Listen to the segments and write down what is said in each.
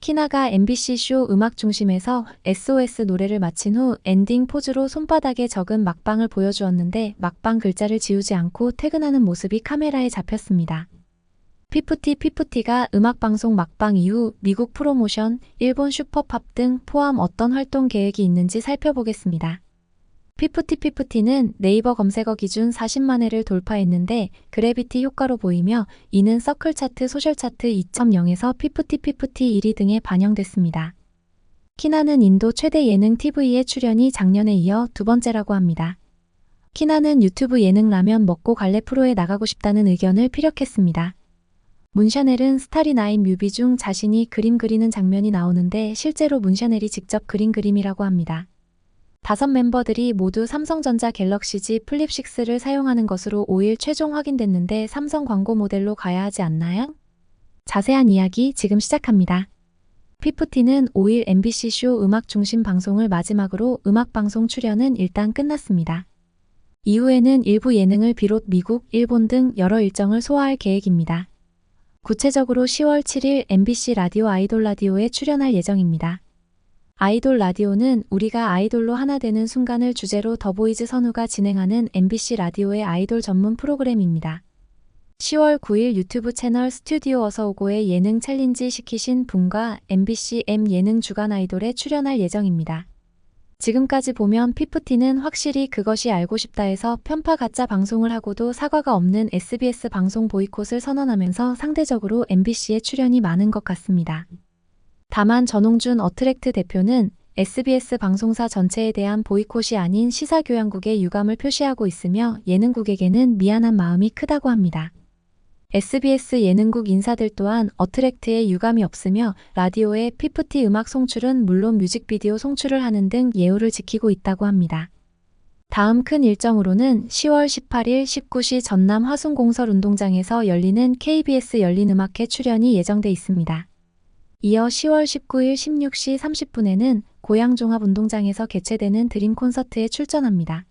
키나가 MBC 쇼 음악 중심에서 SOS 노래를 마친 후 엔딩 포즈로 손바닥에 적은 막방을 보여주었는데 막방 글자를 지우지 않고 퇴근하는 모습이 카메라에 잡혔습니다. 피프티가 음악방송 막방 이후 미국 프로모션, 일본 슈퍼팝 등 포함 어떤 활동 계획이 있는지 살펴보겠습니다. 피프티는 네이버 검색어 기준 40만 회를 돌파했는데 그래비티 효과로 보이며 이는 서클 차트 소셜 차트 2.0에서 피프티 1위 등에 반영됐습니다. 키나는 인도 최대 예능 TV에 출연이 작년에 이어 두 번째라고 합니다. 키나는 유튜브 예능 라면 먹고 갈래 프로에 나가고 싶다는 의견을 피력했습니다. 문샤넬은 스타리9 뮤비 중 자신이 그림 그리는 장면이 나오는데 실제로 문샤넬이 직접 그린 그림이라고 합니다. 5 멤버들이 모두 삼성전자 갤럭시 Z 플립 6를 사용하는 것으로 5일 최종 확인됐는데 삼성 광고 모델로 가야 하지 않나요? 자세한 이야기 지금 시작합니다. 피프티는 5일 MBC 쇼 음악 중심 방송을 마지막으로 음악방송 출연은 일단 끝났습니다. 이후에는 일부 예능을 비롯 미국, 일본 등 여러 일정을 소화할 계획입니다. 구체적으로 10월 7일 MBC 라디오 아이돌 라디오에 출연할 예정입니다. 아이돌 라디오는 우리가 아이돌로 하나 되는 순간을 주제로 더보이즈 선우가 진행하는 MBC 라디오의 아이돌 전문 프로그램입니다. 10월 9일 유튜브 채널 스튜디오 어서오고의 예능 챌린지 시키신 분과 MBC M 예능 주간 아이돌에 출연할 예정입니다. 지금까지 보면 피프티는 확실히 그것이 알고 싶다에서 편파 가짜 방송을 하고도 사과가 없는 SBS 방송 보이콧을 선언하면서 상대적으로 MBC에 출연이 많은 것 같습니다. 다만 전홍준 어트랙트 대표는 SBS 방송사 전체에 대한 보이콧이 아닌 시사교양국에 유감을 표시하고 있으며 예능국에게는 미안한 마음이 크다고 합니다. SBS 예능국 인사들 또한 어트랙트에 유감이 없으며 라디오의 피프티 음악 송출은 물론 뮤직비디오 송출을 하는 등 예우를 지키고 있다고 합니다. 다음 큰 일정으로는 10월 18일 19시 전남 화순공설 운동장에서 열리는 KBS 열린음악회 출연이 예정돼 있습니다. 이어 10월 19일 16시 30분에는 고양종합운동장에서 개최되는 드림 콘서트에 출전합니다.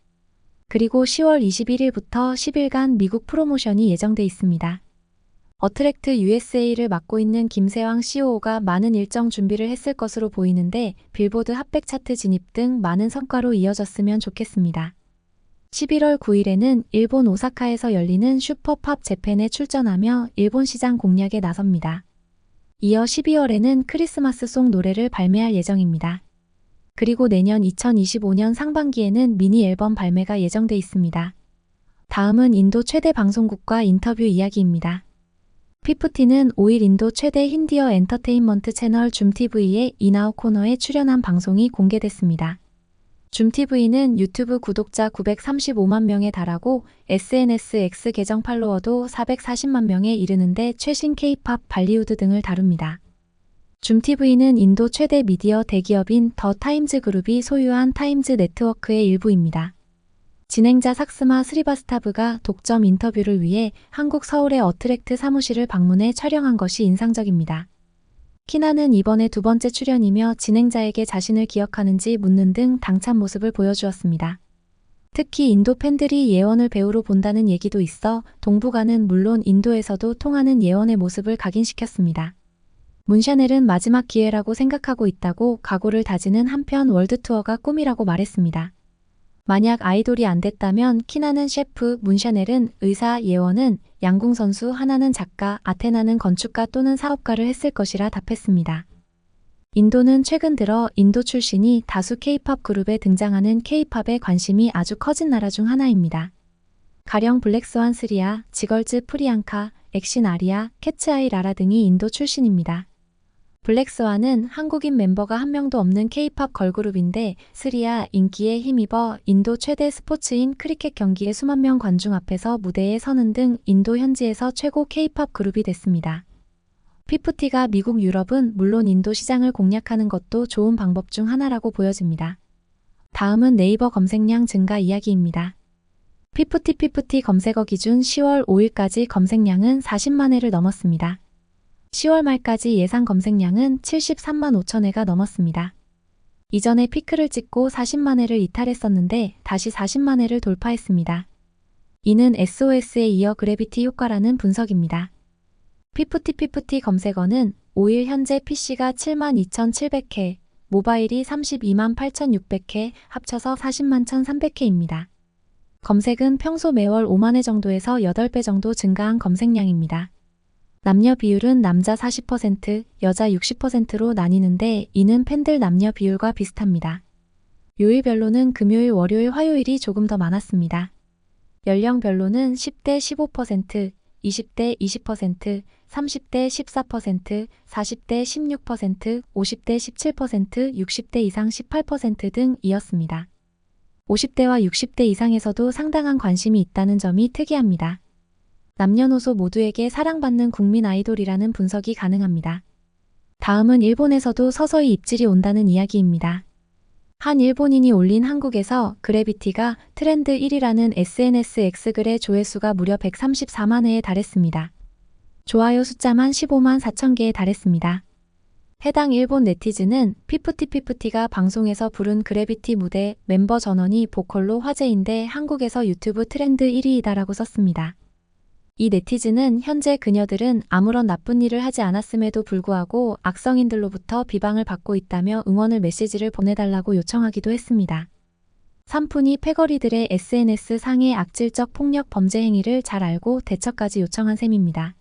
그리고 10월 21일부터 10일간 미국 프로모션이 예정돼 있습니다. 어트랙트 USA를 맡고 있는 김세왕 COO가 많은 일정 준비를 했을 것으로 보이는데 빌보드 핫백 차트 진입 등 많은 성과로 이어졌으면 좋겠습니다. 11월 9일에는 일본 오사카에서 열리는 슈퍼팝 재팬에 출전하며 일본 시장 공략에 나섭니다. 이어 12월에는 크리스마스송 노래를 발매할 예정입니다. 그리고 내년 2025년 상반기에는 미니 앨범 발매가 예정돼 있습니다. 다음은 인도 최대 방송국과 인터뷰 이야기입니다. 피프티는 5일 인도 최대 힌디어 엔터테인먼트 채널 줌TV의 이나우 코너에 출연한 방송이 공개됐습니다. 줌TV는 유튜브 구독자 935만 명에 달하고 SNS X 계정 팔로워도 440만 명에 이르는데 최신 K-팝, 발리우드 등을 다룹니다. 줌TV는 인도 최대 미디어 대기업인 더 타임즈 그룹이 소유한 타임즈 네트워크의 일부입니다. 진행자 삭스마 스리바스타브가 독점 인터뷰를 위해 한국 서울의 어트랙트 사무실을 방문해 촬영한 것이 인상적입니다. 키나는 이번에 두 번째 출연이며 진행자에게 자신을 기억하는지 묻는 등 당찬 모습을 보여주었습니다. 특히 인도 팬들이 예원을 배우로 본다는 얘기도 있어 동북아는 물론 인도에서도 통하는 예원의 모습을 각인시켰습니다. 문샤넬은 마지막 기회라고 생각하고 있다고 각오를 다지는 한편 월드투어가 꿈이라고 말했습니다. 만약 아이돌이 안 됐다면 키나는 셰프, 문샤넬은 의사, 예원은 양궁 선수, 하나는 작가, 아테나는 건축가 또는 사업가를 했을 것이라 답했습니다. 인도는 최근 들어 인도 출신이 다수 K-팝 그룹에 등장하는 K-팝에 관심이 아주 커진 나라 중 하나입니다. 가령 블랙스완 스리아, 지걸즈 프리앙카, 엑신 아리아, 캐츠 아이 라라 등이 인도 출신입니다. 블랙스완은 한국인 멤버가 한 명도 없는 K-팝 걸그룹인데 스리아 인기에 힘입어 인도 최대 스포츠인 크리켓 경기에 수만 명 관중 앞에서 무대에 서는 등 인도 현지에서 최고 K-팝 그룹이 됐습니다. 피프티가 미국 유럽은 물론 인도 시장을 공략하는 것도 좋은 방법 중 하나라고 보여집니다. 다음은 네이버 검색량 증가 이야기입니다. 피프티 검색어 기준 10월 5일까지 검색량은 40만 회를 넘었습니다. 10월 말까지 예상 검색량은 73만 5천 회가 넘었습니다. 이전에 피크를 찍고 40만 회를 이탈했었는데 다시 40만 회를 돌파했습니다. 이는 SOS에 이어 그래비티 효과라는 분석입니다. 피프티 검색어는 5일 현재 PC가 72,700회, 모바일이 328,600회, 합쳐서 401,300회입니다. 검색은 평소 매월 5만 회 정도에서 8배 정도 증가한 검색량입니다. 남녀 비율은 남자 40%, 여자 60%로 나뉘는데 이는 팬들 남녀 비율과 비슷합니다. 요일별로는 금요일, 월요일, 화요일이 조금 더 많았습니다. 연령별로는 10대 15%, 20대 20%, 30대 14%, 40대 16%, 50대 17%, 60대 이상 18% 등이었습니다. 50대와 60대 이상에서도 상당한 관심이 있다는 점이 특이합니다. 남녀노소 모두에게 사랑받는 국민 아이돌이라는 분석이 가능합니다. 다음은 일본에서도 서서히 입질이 온다는 이야기입니다. 한 일본인이 올린 한국에서 그래비티가 트렌드 1위라는 SNS X글의 조회수가 무려 134만 회에 달했습니다. 좋아요 숫자만 15만 4천 개에 달했습니다. 해당 일본 네티즌은 피프티피프티가 방송에서 부른 그래비티 무대 멤버 전원이 보컬로 화제인데 한국에서 유튜브 트렌드 1위이다라고 썼습니다. 이 네티즌은 현재 그녀들은 아무런 나쁜 일을 하지 않았음에도 불구하고 악성인들로부터 비방을 받고 있다며 응원을 메시지를 보내달라고 요청하기도 했습니다. 산푼이 패거리들의 SNS 상의 악질적 폭력 범죄 행위를 잘 알고 대처까지 요청한 셈입니다.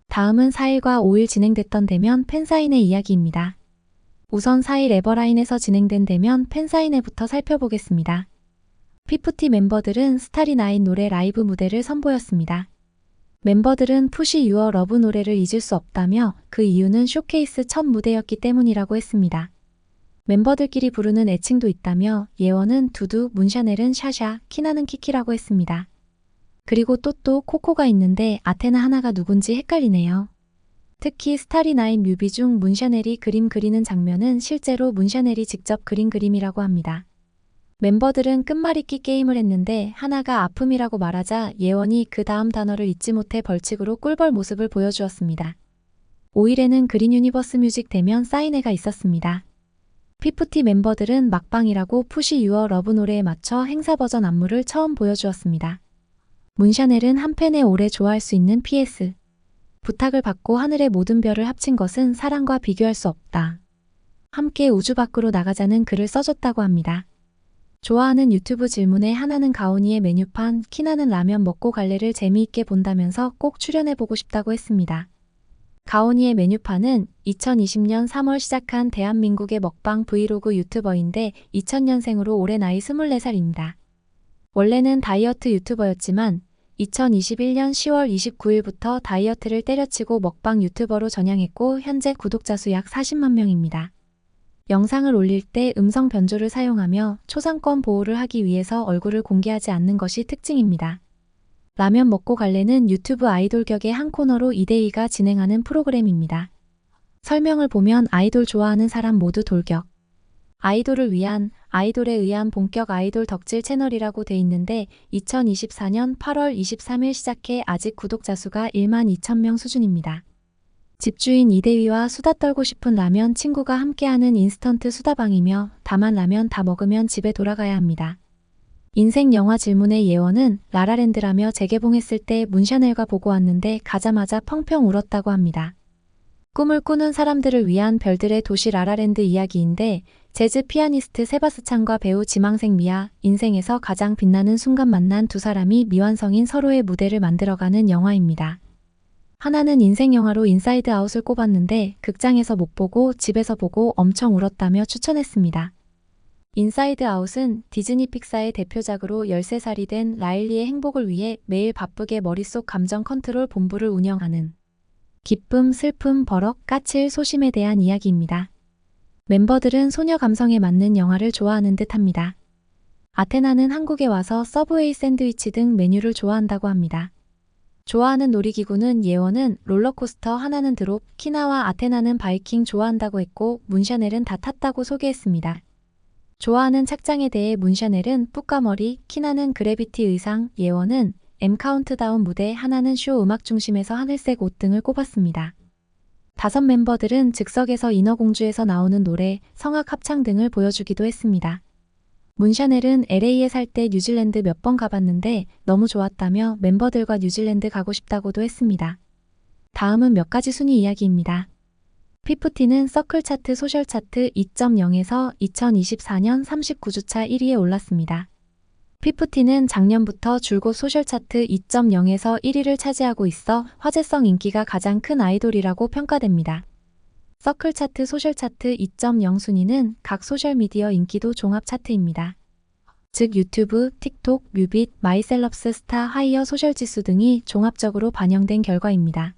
다음은 4일과 5일 진행됐던 대면 팬사인회 이야기입니다. 우선 4일 에버라인에서 진행된 대면 팬사인회부터 살펴보겠습니다. 피프티 멤버들은 스타리9 노래 라이브 무대를 선보였습니다. 멤버들은 푸시 유어 러브 노래를 잊을 수 없다며 그 이유는 쇼케이스 첫 무대였기 때문이라고 했습니다. 멤버들끼리 부르는 애칭도 있다며 예원은 두두, 문샤넬은 샤샤, 키나는 키키라고 했습니다. 그리고 또또 코코가 있는데 아테나 하나가 누군지 헷갈리네요. 특히 스타리9 뮤비 중 문샤넬이 그림 그리는 장면은 실제로 문샤넬이 직접 그린 그림이라고 합니다. 멤버들은 끝말잇기 게임을 했는데 하나가 아픔이라고 말하자 예원이 그 다음 단어를 잊지 못해 벌칙으로 꿀벌 모습을 보여주었습니다. 5일에는 그린 유니버스 뮤직 대면 사인회가 있었습니다. 피프티 멤버들은 막방이라고 푸시 유어 러브 노래에 맞춰 행사 버전 안무를 처음 보여주었습니다. 문샤넬은 한 팬에 오래 좋아할 수 있는 PS. 부탁을 받고 하늘의 모든 별을 합친 것은 사랑과 비교할 수 없다. 함께 우주 밖으로 나가자는 글을 써줬다고 합니다. 좋아하는 유튜브 질문에 하나는 가온이의 메뉴판, 키나는 라면 먹고 갈래를 재미있게 본다면서 꼭 출연해보고 싶다고 했습니다. 가온이의 메뉴판은 2020년 3월 시작한 대한민국의 먹방 브이로그 유튜버인데 2000년생으로 올해 나이 24살입니다. 원래는 다이어트 유튜버였지만 2021년 10월 29일부터 다이어트를 때려치고 먹방 유튜버로 전향했고 현재 구독자 수 약 40만 명입니다. 영상을 올릴 때 음성 변조를 사용하며 초상권 보호를 하기 위해서 얼굴을 공개하지 않는 것이 특징입니다. 라면 먹고 갈래는 유튜브 아이돌 격의 한 코너로 이대희가 진행하는 프로그램입니다. 설명을 보면 아이돌 좋아하는 사람 모두 돌격. 아이돌을 위한, 아이돌에 의한 본격 아이돌 덕질 채널이라고 돼 있는데 2024년 8월 23일 시작해 아직 구독자 수가 1만 2천 명 수준입니다. 집주인 이대휘와 수다 떨고 싶은 라면 친구가 함께하는 인스턴트 수다방이며 다만 라면 다 먹으면 집에 돌아가야 합니다. 인생 영화 질문의 예원은 라라랜드라며 재개봉했을 때 문샤넬과 보고 왔는데 가자마자 펑펑 울었다고 합니다. 꿈을 꾸는 사람들을 위한 별들의 도시 라라랜드 이야기인데 재즈 피아니스트 세바스찬과 배우 지망생 미아, 인생에서 가장 빛나는 순간 만난 두 사람이 미완성인 서로의 무대를 만들어가는 영화입니다. 하나는 인생 영화로 인사이드 아웃을 꼽았는데 극장에서 못 보고 집에서 보고 엄청 울었다며 추천했습니다. 인사이드 아웃은 디즈니 픽사의 대표작으로 13살이 된 라일리의 행복을 위해 매일 바쁘게 머릿속 감정 컨트롤 본부를 운영하는 기쁨, 슬픔, 버럭, 까칠, 소심에 대한 이야기입니다. 멤버들은 소녀 감성에 맞는 영화를 좋아하는 듯합니다. 아테나는 한국에 와서 서브웨이 샌드위치 등 메뉴를 좋아한다고 합니다. 좋아하는 놀이기구는 예원은 롤러코스터, 하나는 드롭, 키나와 아테나는 바이킹 좋아한다고 했고 문샤넬은 다 탔다고 소개했습니다. 좋아하는 착장에 대해 문샤넬은 뿌까머리, 키나는 그래비티 의상, 예원은 M 카운트다운 무대, 하나는 쇼 음악 중심에서 하늘색 옷 등을 꼽았습니다. 5 멤버들은 즉석에서 인어공주에서 나오는 노래, 성악 합창 등을 보여주기도 했습니다. 문샤넬은 LA에 살 때 뉴질랜드 몇 번 가봤는데 너무 좋았다며 멤버들과 뉴질랜드 가고 싶다고도 했습니다. 다음은 몇 가지 순위 이야기입니다. 피프티는 서클 차트 소셜 차트 2.0에서 2024년 39주차 1위에 올랐습니다. 피프티는 작년부터 줄곧 소셜 차트 2.0에서 1위를 차지하고 있어 화제성 인기가 가장 큰 아이돌이라고 평가됩니다. 서클 차트 소셜 차트 2.0 순위는 각 소셜미디어 인기도 종합 차트입니다. 즉 유튜브, 틱톡, 뮤빗, 마이셀럽스, 스타, 하이어 소셜 지수 등이 종합적으로 반영된 결과입니다.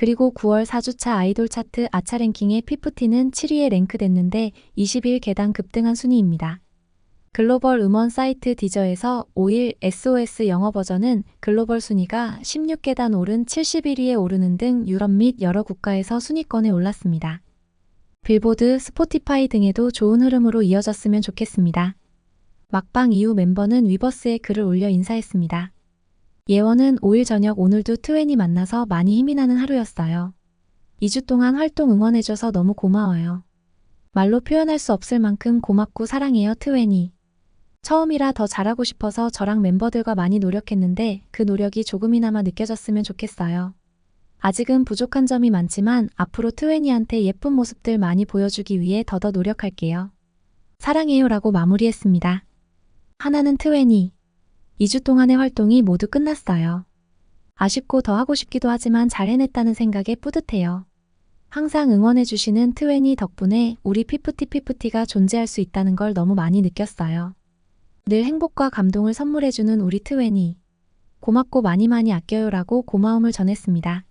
그리고 9월 4주차 아이돌 차트 아차 랭킹의 피프티는 7위에 랭크됐는데 21계단 급등한 순위입니다. 글로벌 음원 사이트 디저에서 5일 SOS 영어 버전은 글로벌 순위가 16계단 오른 71위에 오르는 등 유럽 및 여러 국가에서 순위권에 올랐습니다. 빌보드, 스포티파이 등에도 좋은 흐름으로 이어졌으면 좋겠습니다. 막방 이후 멤버는 위버스에 글을 올려 인사했습니다. 예원은 5일 저녁 오늘도 트웬이 만나서 많이 힘이 나는 하루였어요. 2주 동안 활동 응원해줘서 너무 고마워요. 말로 표현할 수 없을 만큼 고맙고 사랑해요 트웬이. 처음이라 더 잘하고 싶어서 저랑 멤버들과 많이 노력했는데 그 노력이 조금이나마 느껴졌으면 좋겠어요. 아직은 부족한 점이 많지만 앞으로 트웬이한테 예쁜 모습들 많이 보여주기 위해 더더 노력할게요. 사랑해요 라고 마무리했습니다. 하나는 트웬이. 2주 동안의 활동이 모두 끝났어요. 아쉽고 더 하고 싶기도 하지만 잘 해냈다는 생각에 뿌듯해요. 항상 응원해주시는 트웬이 덕분에 우리 피프티가 존재할 수 있다는 걸 너무 많이 느꼈어요. 늘 행복과 감동을 선물해주는 우리 트웬이. 고맙고 많이 아껴요라고 고마움을 전했습니다.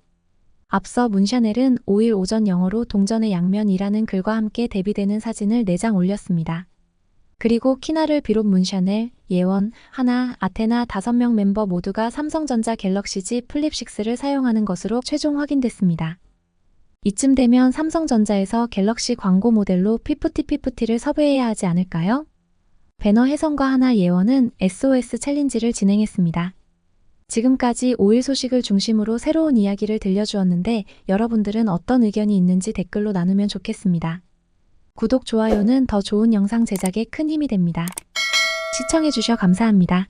앞서 문샤넬은 5일 오전 영어로 동전의 양면이라는 글과 함께 데뷔되는 사진을 4장 올렸습니다. 그리고 키나를 비롯 문샤넬, 예원, 하나, 아테나 5명 멤버 모두가 삼성전자 갤럭시 Z 플립6를 사용하는 것으로 최종 확인됐습니다. 이쯤 되면 삼성전자에서 갤럭시 광고 모델로 피프티를 섭외해야 하지 않을까요? 배너 혜성과 하나 예원은 SOS 챌린지를 진행했습니다. 지금까지 5일 소식을 중심으로 새로운 이야기를 들려주었는데 여러분들은 어떤 의견이 있는지 댓글로 나누면 좋겠습니다. 구독, 좋아요는 더 좋은 영상 제작에 큰 힘이 됩니다. 시청해주셔 감사합니다.